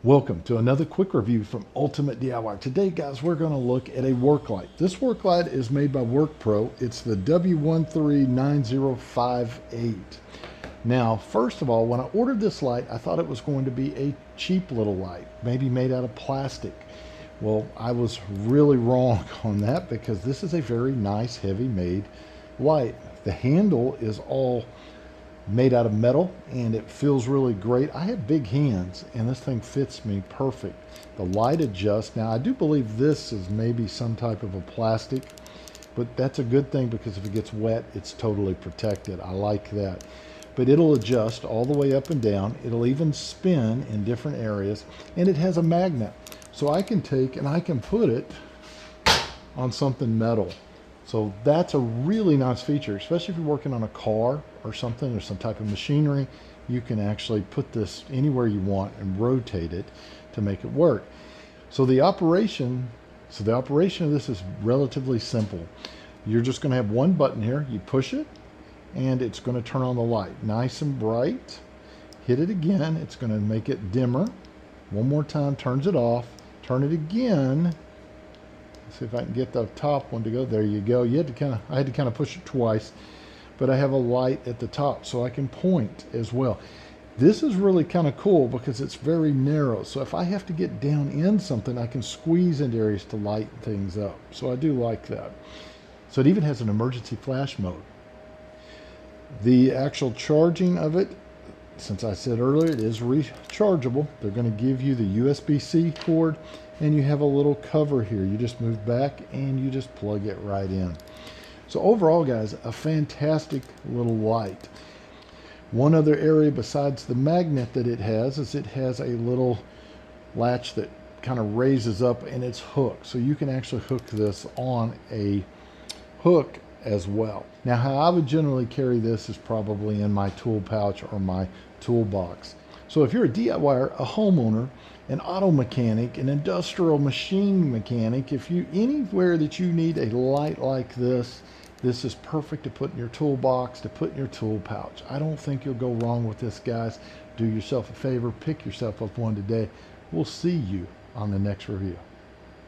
Welcome to another quick review from Ultimate DIY. Today, guys, we're going to look at a work light. This work light is made by Workpro. It's the W139058. Now, first of all, when I ordered this light, I thought it was going to be a cheap little light, maybe made out of plastic. Well, I was really wrong on that because this is a very nice, heavy made light. The handle is all made out of metal and it feels really great. I have big hands and this thing fits me perfect. The light adjusts. Now I do believe this is maybe some type of a plastic, but that's a good thing because if it gets wet, it's totally protected. I like that. But it'll adjust all the way up and down. It'll even spin in different areas, and it has a magnet. So I can take and I can put it on something metal. So that's a really nice feature, especially if you're working on a car or something or some type of machinery. You can actually put this anywhere you want and rotate it to make it work. So the operation of this is relatively simple. You're just going to have one button here. You push it and it's going to turn on the light nice and bright. Hit it again, it's going to make it dimmer. One more time, turns it off. Turn it again. See if I can get the top one to go. There you go. I had to kind of push it twice, but I have a light at the top so I can point as well. This is really kind of cool because it's very narrow. So if I have to get down in something, I can squeeze into areas to light things up. So I do like that. So it even has an emergency flash mode. The actual charging of it, since I said earlier, it is rechargeable. They're going to give you the USB-C cord, and you have a little cover here. You just move back and you just plug it right in. So overall, guys, a fantastic little light. One other area besides the magnet that it has is it has a little latch that kind of raises up and it's hooked. So you can actually hook this on a hook as well. Now, how I would generally carry this is probably in my tool pouch or my toolbox. So if you're a DIYer, a homeowner, an auto mechanic, an industrial machine mechanic, if you anywhere that you need a light like this, this is perfect to put in your toolbox, to put in your tool pouch. I don't think you'll go wrong with this, guys. Do yourself a favor, pick yourself up one today. We'll see you on the next review.